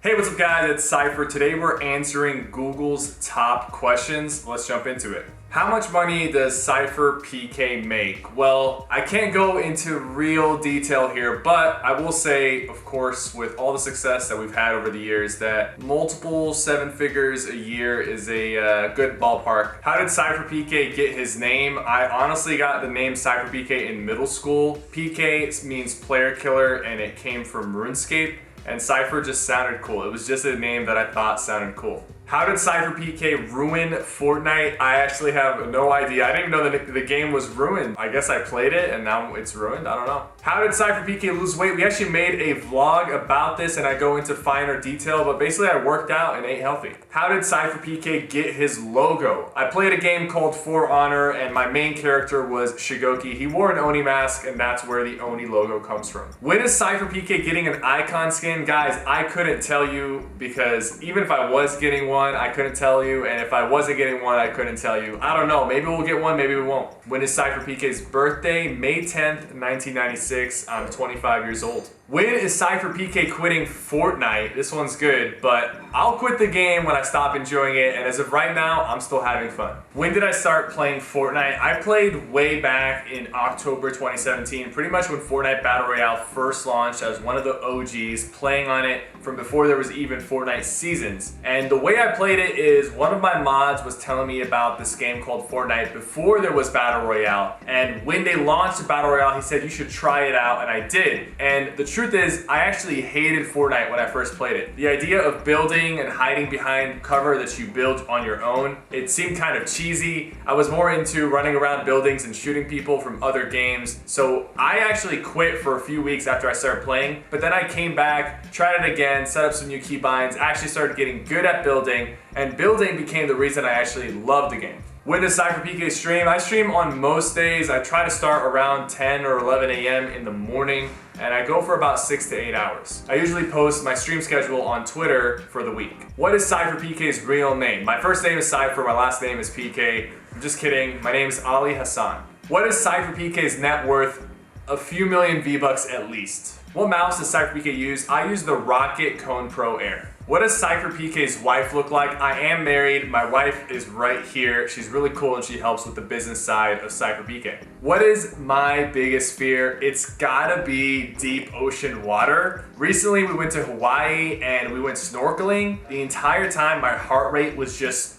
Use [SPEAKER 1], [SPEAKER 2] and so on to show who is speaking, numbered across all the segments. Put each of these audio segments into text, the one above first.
[SPEAKER 1] Hey, what's up guys, it's Cypher. Today we're answering Google's top questions. Let's jump into it. How much money does SypherPK make? Well, I can't go into real detail here, but I will say, of course, with all the success that we've had over the years, that multiple seven figures a year is a good ballpark. How did SypherPK get his name? I honestly got the name SypherPK in middle school. PK means player killer and it came from RuneScape. And Cypher just sounded cool. It was just a name that I thought sounded cool. How did SypherPK ruin Fortnite? I actually have no idea. I didn't even know that the game was ruined. I guess I played it and now it's ruined. I don't know. How did SypherPK lose weight? We actually made a vlog about this and I go into finer detail, but basically I worked out and ate healthy. How did SypherPK get his logo? I played a game called For Honor and my main character was Shigoki. He wore an Oni mask and that's where the Oni logo comes from. When is SypherPK getting an icon skin? Guys, I couldn't tell you because even if I was getting one, I couldn't tell you, and if I wasn't getting one, I couldn't tell you. I don't know, maybe we'll get one, maybe we won't. When is SypherPK's birthday? May 10th, 1996. I'm 25 years old. When is SypherPK quitting Fortnite? This one's good, but I'll quit the game when I stop enjoying it, and as of right now, I'm still having fun. When did I start playing Fortnite? I played way back in October 2017, pretty much when Fortnite Battle Royale first launched. I was one of the OGs playing on it from before there was even Fortnite seasons. And the way I played it is one of my mods was telling me about this game called Fortnite before there was Battle Royale. And when they launched Battle Royale, he said you should try it out, and I did. And the truth is, I actually hated Fortnite when I first played it. The idea of building and hiding behind cover that you build on your own, it seemed kind of cheesy. I was more into running around buildings and shooting people from other games. So I actually quit for a few weeks after I started playing, but then I came back, tried it again, set up some new keybinds, actually started getting good at building, and building became the reason I actually loved the game. When does SypherPK stream? I stream on most days. I try to start around 10 or 11 a.m. in the morning, and I go for about 6 to 8 hours. I usually post my stream schedule on Twitter for the week. What is SypherPK's real name? My first name is Cypher, my last name is PK. I'm just kidding, my name is Ali Hassan. What is SypherPK's net worth? A few million V-Bucks at least. What mouse does SypherPK use? I use the Rocket Cone Pro Air. What does SypherPK's wife look like? I am married. My wife is right here. She's really cool and she helps with the business side of SypherPK. What is my biggest fear? It's gotta be deep ocean water. Recently we went to Hawaii and we went snorkeling. The entire time my heart rate was just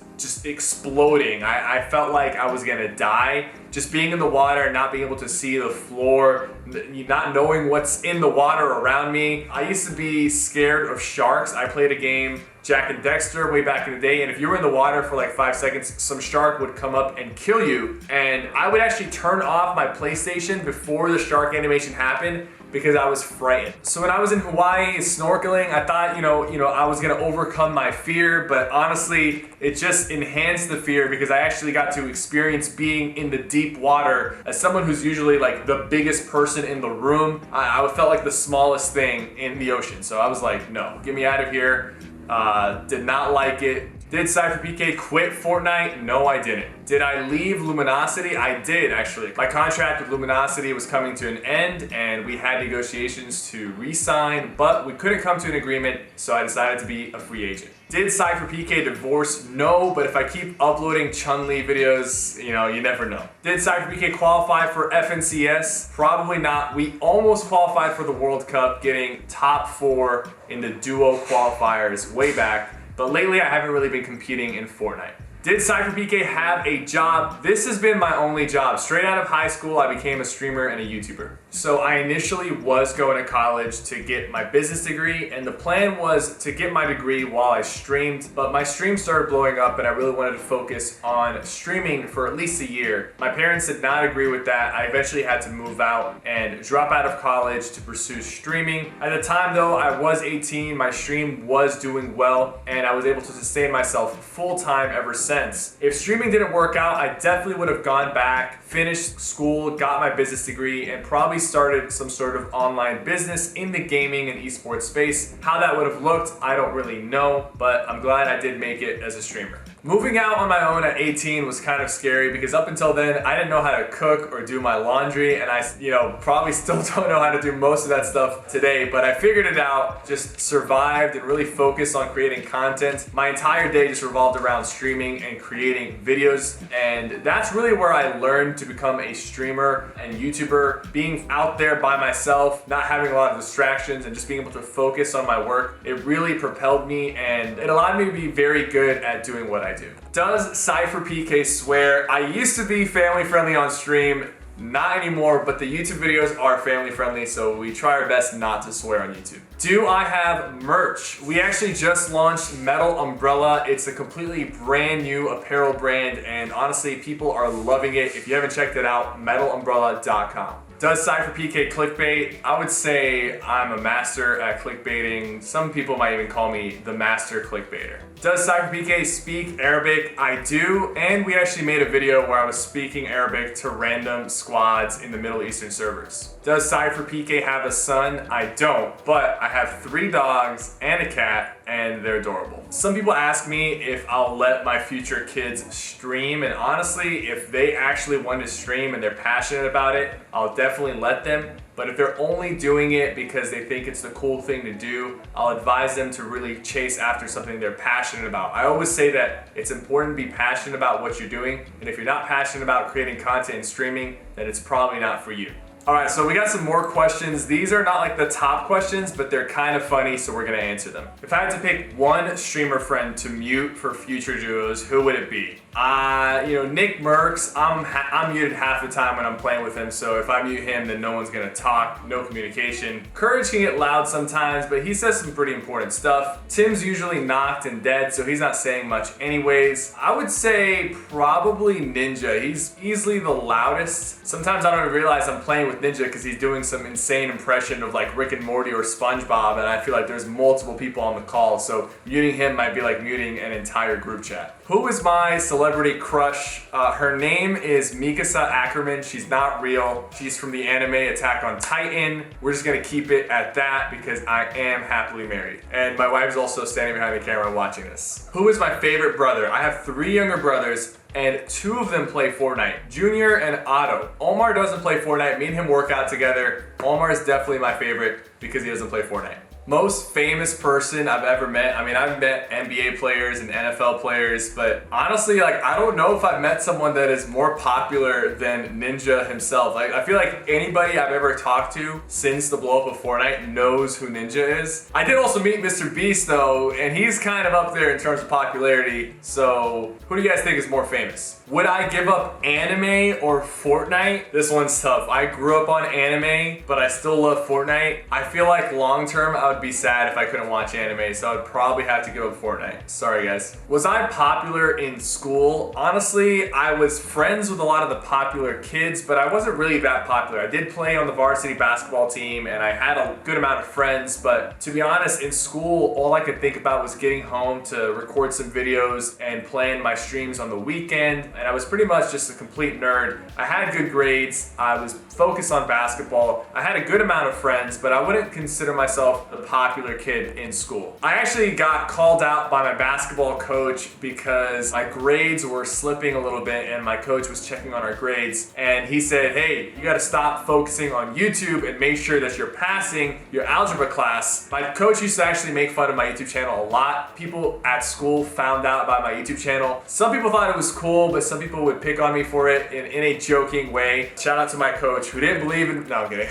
[SPEAKER 1] exploding. I felt like I was gonna die. Just being in the water, not being able to see the floor, not knowing what's in the water around me. I used to be scared of sharks. I played a game, Jack and Dexter, way back in the day, and if you were in the water for like 5 seconds, some shark would come up and kill you. And I would actually turn off my PlayStation before the shark animation happened because I was frightened. So when I was in Hawaii snorkeling, I thought, I was gonna overcome my fear, but honestly, it just enhanced the fear because I actually got to experience being in the deep water. As someone who's usually like the biggest person in the room, I felt like the smallest thing in the ocean. So I was like, no, get me out of here. Did not like it. Did SypherPK quit Fortnite? No, I didn't. Did I leave Luminosity? I did, actually. My contract with Luminosity was coming to an end and we had negotiations to re-sign, but we couldn't come to an agreement, so I decided to be a free agent. Did SypherPK divorce? No, but if I keep uploading Chun-Li videos, you never know. Did SypherPK qualify for FNCS? Probably not. We almost qualified for the World Cup, getting top 4 in the duo qualifiers way back. But lately I haven't really been competing in Fortnite. Did SypherPK have a job? This has been my only job. Straight out of high school, I became a streamer and a YouTuber. So I initially was going to college to get my business degree, and the plan was to get my degree while I streamed, but my stream started blowing up and I really wanted to focus on streaming for at least a year. My parents did not agree with that. I eventually had to move out and drop out of college to pursue streaming. At the time though, I was 18, my stream was doing well, and I was able to sustain myself full-time ever since. If streaming didn't work out, I definitely would have gone back, finished school, got my business degree, and probably started some sort of online business in the gaming and esports space. How that would have looked, I don't really know, but I'm glad I did make it as a streamer. Moving out on my own at 18 was kind of scary because up until then, I didn't know how to cook or do my laundry, and I, probably still don't know how to do most of that stuff today, but I figured it out, just survived and really focused on creating content. My entire day just revolved around streaming and creating videos, and that's really where I learned to become a streamer and YouTuber. Being out there by myself, not having a lot of distractions, and just being able to focus on my work, it really propelled me and it allowed me to be very good at doing what I do. Does SypherPK swear? I used to be family friendly on stream, not anymore, but the YouTube videos are family friendly, so we try our best not to swear on YouTube. Do I have merch? We actually just launched Metal Umbrella. It's a completely brand new apparel brand, and honestly, people are loving it. If you haven't checked it out, metalumbrella.com. Does SypherPK clickbait? I would say I'm a master at clickbaiting. Some people might even call me the master clickbaiter. Does SypherPK speak Arabic? I do, and we actually made a video where I was speaking Arabic to random squads in the Middle Eastern servers. Does SypherPK have a son? I don't, but I have 3 dogs and a cat, and they're adorable. Some people ask me if I'll let my future kids stream, and honestly, if they actually want to stream and they're passionate about it, I'll definitely let them. But if they're only doing it because they think it's the cool thing to do, I'll advise them to really chase after something they're passionate about. I always say that it's important to be passionate about what you're doing, and if you're not passionate about creating content and streaming, then it's probably not for you. All right, so we got some more questions. These are not like the top questions, but they're kind of funny, so we're gonna answer them. If I had to pick one streamer friend to mute for future duos, who would it be? Nick Merckx, I'm muted half the time when I'm playing with him, so if I mute him, then no one's gonna talk, no communication. Courage can get loud sometimes, but he says some pretty important stuff. Tim's usually knocked and dead, so he's not saying much anyways. I would say probably Ninja. He's easily the loudest. Sometimes I don't even realize I'm playing with Ninja because he's doing some insane impression of like Rick and Morty or SpongeBob, and I feel like there's multiple people on the call, so muting him might be like muting an entire group chat. Who is my celebrity crush? Her name is Mikasa Ackerman. She's not real. She's from the anime Attack on Titan. We're just gonna keep it at that because I am happily married. And my wife is also standing behind the camera watching this. Who is my favorite brother? I have 3 younger brothers, and 2 of them play Fortnite, Junior and Otto. Omar doesn't play Fortnite. Me and him work out together. Omar is definitely my favorite because he doesn't play Fortnite. Most famous person I've ever met. I mean, I've met NBA players and NFL players, but honestly, I don't know if I've met someone that is more popular than Ninja himself. I feel like anybody I've ever talked to since the blow up of Fortnite knows who Ninja is. I did also meet Mr. Beast though, and he's kind of up there in terms of popularity. So who do you guys think is more famous? Would I give up anime or Fortnite? This one's tough. I grew up on anime, but I still love Fortnite. I feel like long term, I would be sad if I couldn't watch anime, so I'd probably have to give up Fortnite. Sorry guys. Was I popular in school? Honestly, I was friends with a lot of the popular kids, but I wasn't really that popular. I did play on the varsity basketball team and I had a good amount of friends, but to be honest, in school, all I could think about was getting home to record some videos and plan my streams on the weekend, and I was pretty much just a complete nerd. I had good grades, I was focused on basketball, I had a good amount of friends, but I wouldn't consider myself a popular kid in school. I actually got called out by my basketball coach because my grades were slipping a little bit and my coach was checking on our grades, and he said, hey, you gotta stop focusing on YouTube and make sure that you're passing your algebra class. My coach used to actually make fun of my YouTube channel a lot. People at school found out about my YouTube channel. Some people thought it was cool, but some people would pick on me for it in a joking way. Shout out to my coach who didn't believe in, no, I'm kidding.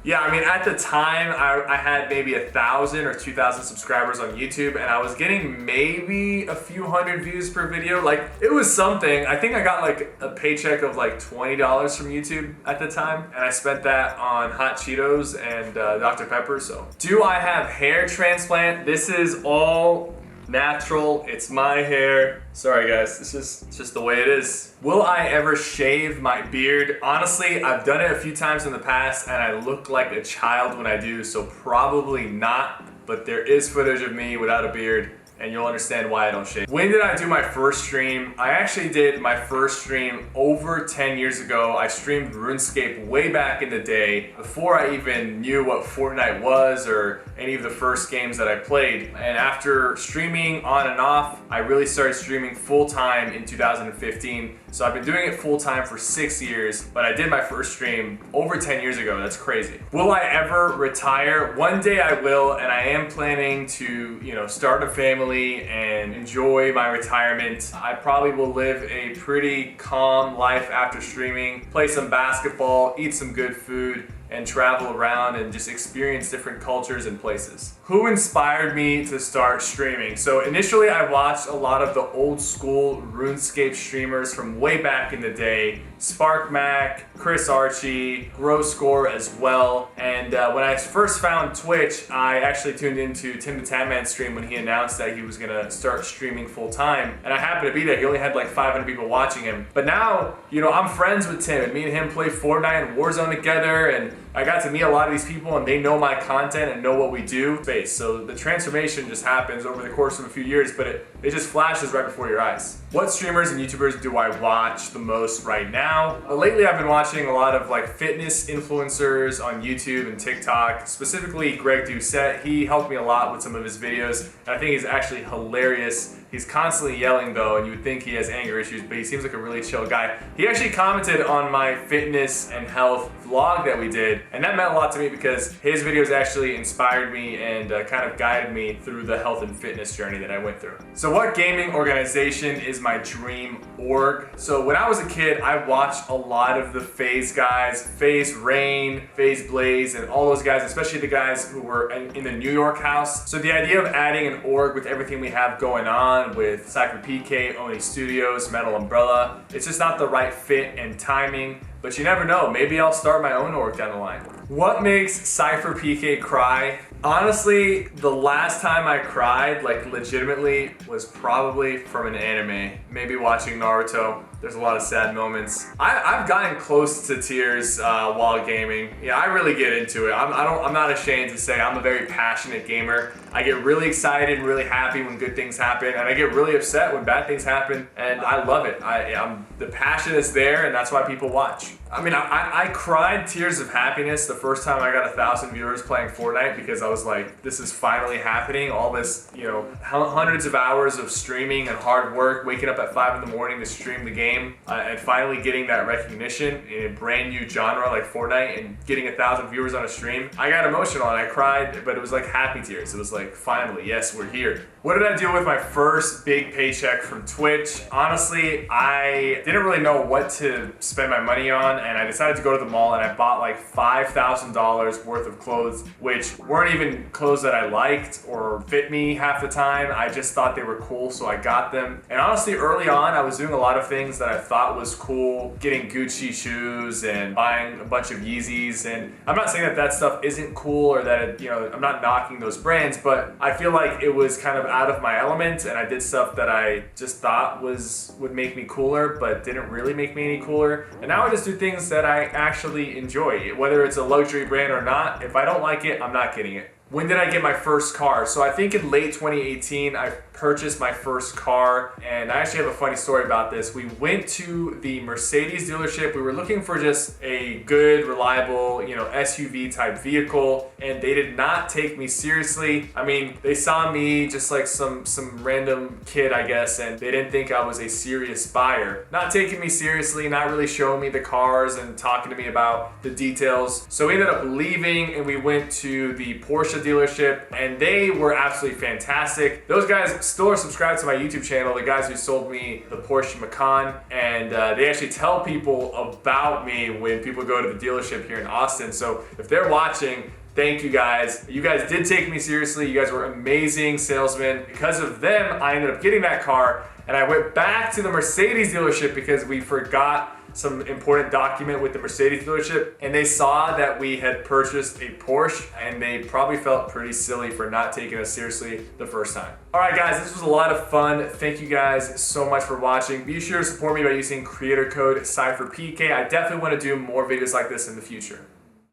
[SPEAKER 1] Yeah, I mean, at the time, I had maybe 1,000 or 2,000 subscribers on YouTube, and I was getting maybe a few hundred views per video. Like, it was something. I think I got like a paycheck of like $20 from YouTube at the time, and I spent that on hot Cheetos and Dr. Pepper. So, do I have hair transplant? This is all natural. It's my hair. Sorry guys, it's just the way it is. Will I ever shave my beard? Honestly, I've done it a few times in the past and I look like a child when I do, so probably not, but there is footage of me without a beard and you'll understand why I don't shave. When did I do my first stream? I actually did my first stream over 10 years ago. I streamed RuneScape way back in the day, before I even knew what Fortnite was or any of the first games that I played. And after streaming on and off, I really started streaming full time in 2015. So I've been doing it full time for 6 years, but I did my first stream over 10 years ago. That's crazy. Will I ever retire? One day I will, and I am planning to, start a family and enjoy my retirement. I probably will live a pretty calm life after streaming, play some basketball, eat some good food, and travel around and just experience different cultures and places. Who inspired me to start streaming? So initially I watched a lot of the old school RuneScape streamers from way back in the day, SparkMac, Chris Archie, GrowScore as well. And when I first found Twitch, I actually tuned into Tim the Tatman's stream when he announced that he was gonna start streaming full time. And I happened to be there. He only had like 500 people watching him. But now, I'm friends with Tim, and me and him play Fortnite and Warzone together, and I got to meet a lot of these people, and they know my content and know what we do. So the transformation just happens over the course of a few years, but it just flashes right before your eyes. What streamers and YouTubers do I watch the most right now? Lately I've been watching a lot of like fitness influencers on YouTube and TikTok, specifically Greg Doucette. He helped me a lot with some of his videos, and I think he's actually hilarious. He's constantly yelling though, and you would think he has anger issues, but he seems like a really chill guy. He actually commented on my fitness and health vlog that we did, and that meant a lot to me because his videos actually inspired me and kind of guided me through the health and fitness journey that I went through. So what gaming organization is my dream org? So when I was a kid, I watched a lot of the FaZe guys, FaZe Rain, FaZe Blaze, and all those guys, especially the guys who were in the New York house. So the idea of adding an org with everything we have going on with SypherPK, Oni Studios, Metal Umbrella, it's just not the right fit and timing. But you never know, maybe I'll start my own org down the line. What makes SypherPK cry? Honestly, the last time I cried, like legitimately, was probably from an anime. Maybe watching Naruto. There's a lot of sad moments. I've gotten close to tears while gaming. Yeah, I really get into it. I'm not ashamed to say I'm a very passionate gamer. I get really excited and really happy when good things happen, and I get really upset when bad things happen, and I love it. The passion is there, and that's why people watch. I mean, I cried tears of happiness the first time I got 1,000 viewers playing Fortnite, because I was like, this is finally happening. All this, hundreds of hours of streaming and hard work, waking up at 5 in the morning to stream the game, and finally getting that recognition in a brand new genre like Fortnite and getting 1,000 viewers on a stream. I got emotional and I cried, but it was like happy tears. It was like, finally, yes, we're here. What did I do with my first big paycheck from Twitch? Honestly, I didn't really know what to spend my money on, and I decided to go to the mall and I bought like $5,000 worth of clothes, which weren't even clothes that I liked or fit me half the time. I just thought they were cool, so I got them. And honestly, early on, I was doing a lot of things that I thought was cool, getting Gucci shoes and buying a bunch of Yeezys. And I'm not saying that that stuff isn't cool or that I'm not knocking those brands, but I feel like it was kind of out of my element, and I did stuff that I just thought would make me cooler, but didn't really make me any cooler. And now I just do things that I actually enjoy, whether it's a luxury brand or not. If I don't like it, I'm not getting it. When did I get my first car? So I think in late 2018, I purchased my first car, and I actually have a funny story about this. We went to the Mercedes dealership. We were looking for just a good, reliable, SUV type vehicle, and they did not take me seriously. I mean, they saw me just like some random kid, I guess, and they didn't think I was a serious buyer. Not taking me seriously, not really showing me the cars and talking to me about the details. So we ended up leaving, and we went to the Porsche dealership, and they were absolutely fantastic. Those guys still are subscribed to my YouTube channel, the guys who sold me the Porsche Macan, and they actually tell people about me when people go to the dealership here in Austin. So if they're watching, thank you guys. You guys did take me seriously. You guys were amazing salesmen. Because of them, I ended up getting that car, and I went back to the Mercedes dealership because we forgot some important document with the Mercedes dealership, and they saw that we had purchased a Porsche, and they probably felt pretty silly for not taking us seriously the first time. Alright guys, this was a lot of fun. Thank you guys so much for watching. Be sure to support me by using creator code CypherPK. I definitely want to do more videos like this in the future.